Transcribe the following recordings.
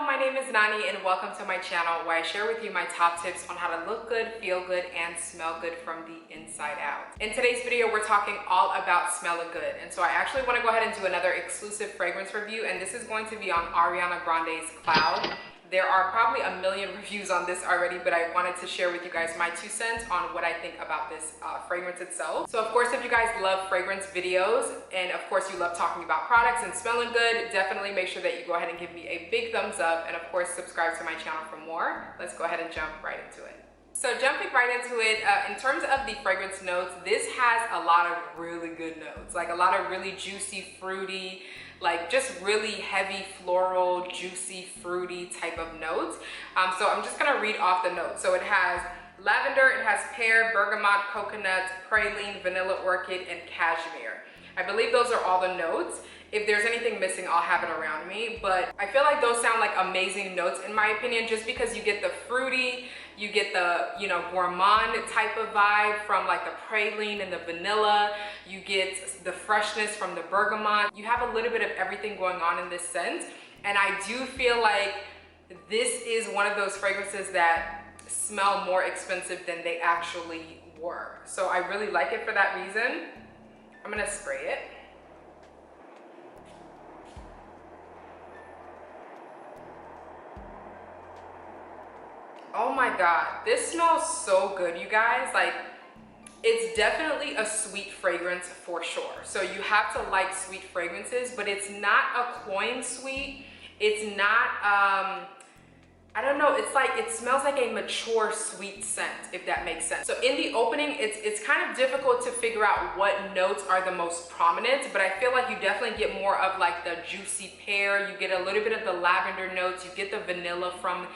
my name is Nani and welcome to my channel where I share with you my top tips on how to look good, feel good, and smell good from the inside out. In today's video, we're talking all about smelling good. And so I actually want to go ahead and do another exclusive fragrance review, and this is going to be on Ariana Grande's Cloud. There are probably a million reviews on this already, but I wanted to share with you guys my 2 cents on what I think about this fragrance itself. So of course, if you guys love fragrance videos, and of course you love talking about products and smelling good, definitely make sure that you go ahead and give me a big thumbs up, and of course subscribe to my channel for more. Let's go ahead and jump right into it. So jumping right into it, in terms of the fragrance notes, this has a lot of really good notes, like a lot of really juicy, fruity, like just really heavy floral, juicy, fruity type of notes. So I'm just gonna read off the notes. So it has lavender, it has pear, bergamot, coconut, praline, vanilla orchid, and cashmere. I believe those are all the notes. If there's anything missing, I'll have it around me, but I feel like those sound like amazing notes in my opinion, just because you get the fruity, you get the, gourmand type of vibe from like the praline and the vanilla, you get the freshness from the bergamot. You have a little bit of everything going on in this scent, and I do feel like this is one of those fragrances that smell more expensive than they actually were. So I really like it for that reason. I'm gonna spray it. Oh my god, this smells so good, you guys. Like, it's definitely a sweet fragrance for sure. So you have to like sweet fragrances, but it's not a cloying sweet. It's not, I don't know, it's like, it smells like a mature sweet scent, if that makes sense. So in the opening, it's kind of difficult to figure out what notes are the most prominent, but I feel like you definitely get more of like the juicy pear, you get a little bit of the lavender notes, you get the vanilla from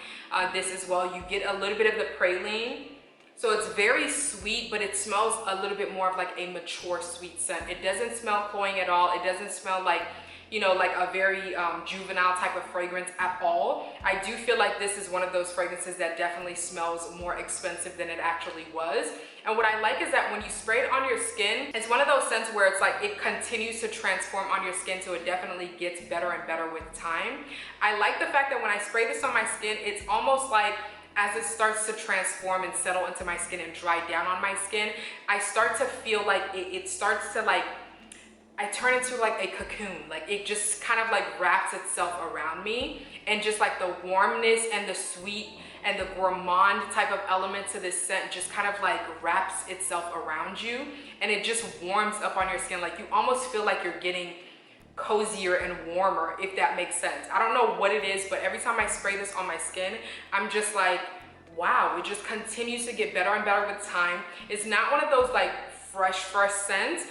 this as well, you get a little bit of the praline. So it's very sweet, but it smells a little bit more of like a mature sweet scent. It doesn't smell cloying at all. It doesn't smell like, like a very juvenile type of fragrance at all. I do feel like this is one of those fragrances that definitely smells more expensive than it actually was. And what I like is that when you spray it on your skin, it's one of those scents where it's like it continues to transform on your skin, so it definitely gets better and better with time. I like the fact that when I spray this on my skin, it's almost like as it starts to transform and settle into my skin and dry down on my skin, I start to feel like it starts to like, I turn into like a cocoon, like it just kind of like wraps itself around me, and just like the warmness and the sweet and the gourmand type of element to this scent just kind of like wraps itself around you, and it just warms up on your skin. Like you almost feel like you're getting cozier and warmer, if that makes sense. I don't know what it is, but every time I spray this on my skin, I'm just like, wow, it just continues to get better and better with time. It's not one of those like fresh scents.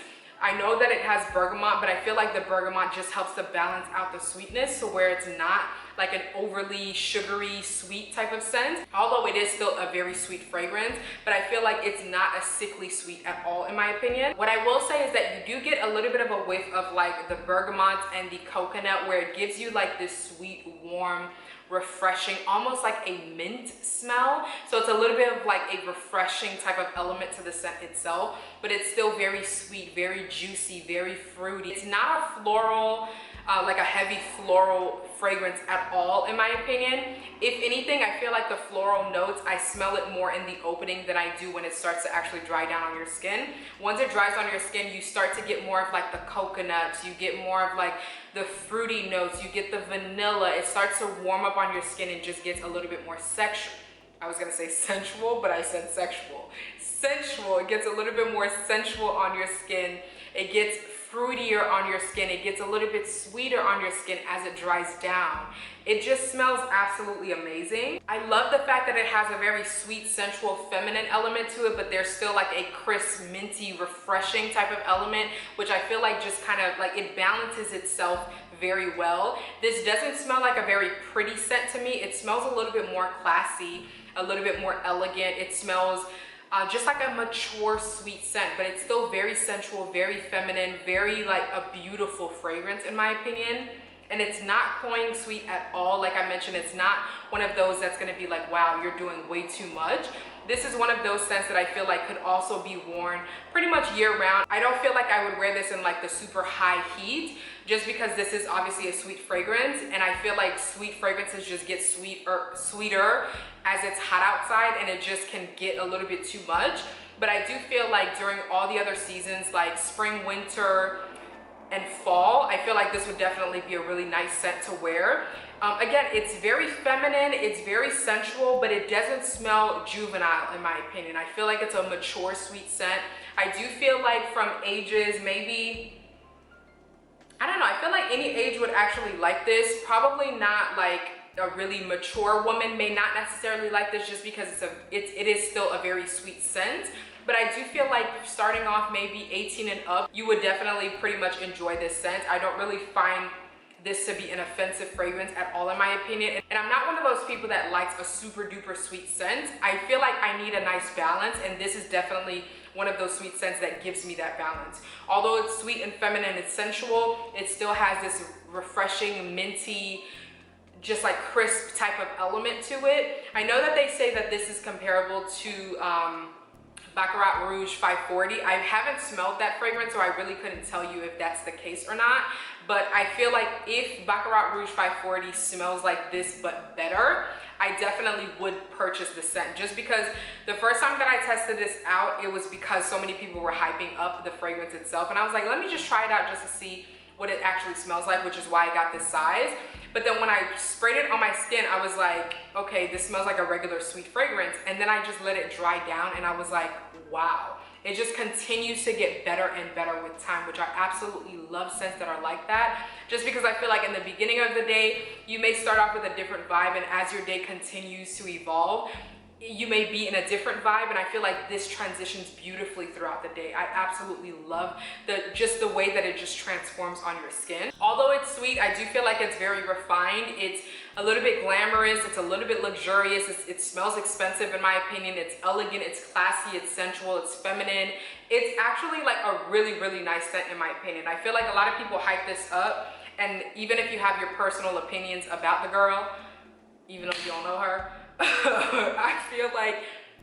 I know that it has bergamot, but I feel like the bergamot just helps to balance out the sweetness, so where it's not like an overly sugary sweet type of scent, although it is still a very sweet fragrance, but I feel like it's not a sickly sweet at all in my opinion. What I will say is that you do get a little bit of a whiff of like the bergamot and the coconut, where it gives you like this sweet, warm, refreshing, almost like a mint smell. So it's a little bit of like a refreshing type of element to the scent itself, but it's still very sweet, very juicy, very fruity. It's not a floral, like a heavy floral fragrance at all in my opinion. If anything, I feel like the floral notes, I smell it more in the opening than I do when it starts to actually dry down on your skin. Once it dries on your skin, you start to get more of like the coconuts, you get more of like the fruity notes, you get the vanilla. It starts to warm up on your skin and just gets a little bit more sexual. I was gonna say sensual, but I said sexual. Sensual, it gets a little bit more sensual on your skin. It gets fruitier on your skin. It gets a little bit sweeter on your skin as it dries down. It just smells absolutely amazing. I love the fact that it has a very sweet, sensual, feminine element to it, but there's still like a crisp, minty, refreshing type of element, which I feel like just kind of like it balances itself very well. This doesn't smell like a very pretty scent to me. It smells a little bit more classy, a little bit more elegant. It smells just like a mature sweet scent, but it's still very sensual, very feminine, very like a beautiful fragrance in my opinion. And it's not cloying sweet at all. Like I mentioned, it's not one of those that's gonna be like, wow, you're doing way too much. this is one of those scents that I feel like could also be worn pretty much year round. I don't feel like I would wear this in like the super high heat, just because this is obviously a sweet fragrance, and I feel like sweet fragrances just get sweeter as it's hot outside, and it just can get a little bit too much. But I do feel like during all the other seasons, like spring, winter, and fall, I feel like this would definitely be a really nice scent to wear. Again, it's very feminine, it's very sensual, but it doesn't smell juvenile in my opinion. I feel like it's a mature, sweet scent. I do feel like from ages, maybe, I don't know, I feel like any age would actually like this. Probably not like a really mature woman may not necessarily like this, just because it is still a very sweet scent. But I do feel like starting off maybe 18 and up, you would definitely pretty much enjoy this scent. I don't really find this to be an offensive fragrance at all in my opinion. And I'm not one of those people that likes a super duper sweet scent. I feel like I need a nice balance, and this is definitely one of those sweet scents that gives me that balance. Although it's sweet and feminine and sensual, it still has this refreshing, minty, just like crisp type of element to it. I know that they say that this is comparable to Baccarat Rouge 540. I haven't smelled that fragrance, so I really couldn't tell you if that's the case or not. But I feel like if Baccarat Rouge 540 smells like this but better, I definitely would purchase the scent. Just because the first time that I tested this out, it was because so many people were hyping up the fragrance itself, and I was like, let me just try it out just to see what it actually smells like, which is why I got this size. But then when I sprayed it on my skin, I was like, okay, this smells like a regular sweet fragrance. And then I just let it dry down, and I was like, wow. It just continues to get better and better with time, which I absolutely love scents that are like that. Just because I feel like in the beginning of the day, you may start off with a different vibe, and as your day continues to evolve, you may be in a different vibe, and I feel like this transitions beautifully throughout the day. I absolutely love just the way that it just transforms on your skin. Although it's sweet, I do feel like it's very refined. It's a little bit glamorous, it's a little bit luxurious, it smells expensive in my opinion. It's elegant, it's classy, it's sensual, it's feminine. It's actually like a really, really nice scent in my opinion. I feel like a lot of people hype this up, and even if you have your personal opinions about the girl, even if you don't know her, I feel like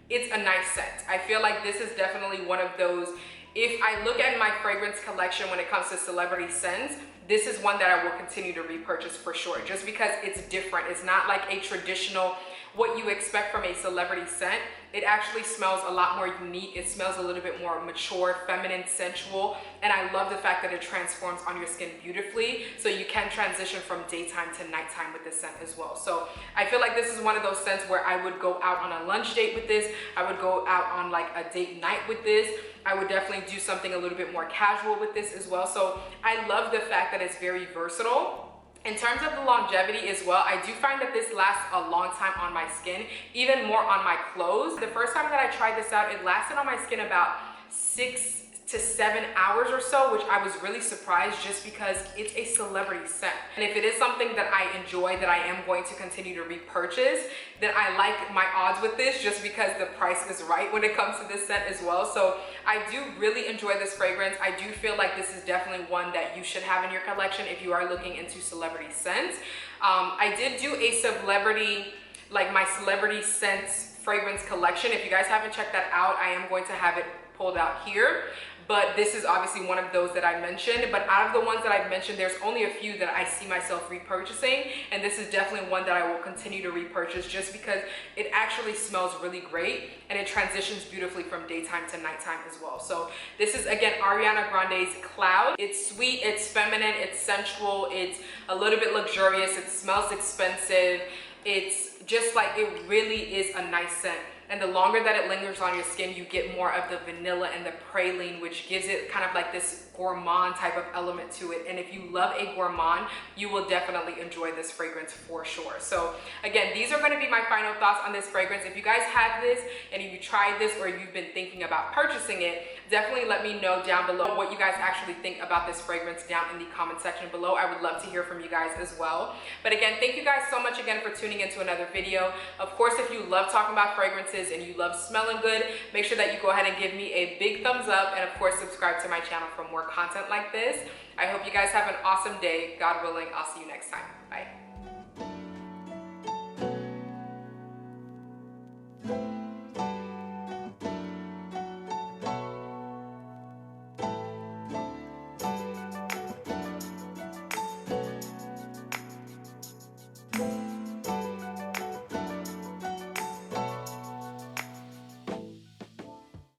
it's a nice scent. I feel like this is definitely one of those, if I look at my fragrance collection when it comes to celebrity scents, this is one that I will continue to repurchase for sure, just because it's different. It's not like a traditional, what you expect from a celebrity scent. It actually smells a lot more unique. It smells a little bit more mature, feminine, sensual, and I love the fact that it transforms on your skin beautifully, so you can transition from daytime to nighttime with this scent as well. So I feel like this is one of those scents where I would go out on a lunch date with this. I would go out on like a date night with this. I would definitely do something a little bit more casual with this as well. So I love the fact that it's very versatile. In terms of the longevity as well, I do find that this lasts a long time on my skin, even more on my clothes. The first time that I tried this out, it lasted on my skin about 6 to 7 hours or so, which I was really surprised, just because it's a celebrity scent. And if it is something that I enjoy, that I am going to continue to repurchase, then I like my odds with this, just because the price is right when it comes to this scent as well. So I do really enjoy this fragrance. I do feel like this is definitely one that you should have in your collection if you are looking into celebrity scents. I did do a celebrity, like my celebrity scents fragrance collection. If you guys haven't checked that out, I am going to have it pulled out here. But this is obviously one of those that I mentioned. But out of the ones that I've mentioned, there's only a few that I see myself repurchasing. And this is definitely one that I will continue to repurchase, just because it actually smells really great and it transitions beautifully from daytime to nighttime as well. So this is, again, Ariana Grande's Cloud. It's sweet, it's feminine, it's sensual, it's a little bit luxurious, it smells expensive. It's just like, it really is a nice scent. And the longer that it lingers on your skin, you get more of the vanilla and the praline, which gives it kind of like this gourmand type of element to it. And if you love a gourmand, you will definitely enjoy this fragrance for sure. So again, these are going to be my final thoughts on this fragrance. If you guys have this and if you tried this or you've been thinking about purchasing it, definitely let me know down below what you guys actually think about this fragrance down in the comment section below. I would love to hear from you guys as well. But again, thank you guys so much again for tuning into another video. Of course, if you love talking about fragrances and you love smelling good, make sure that you go ahead and give me a big thumbs up, and of course subscribe to my channel for more content like this. I hope you guys have an awesome day. God willing, I'll see you next time. Bye.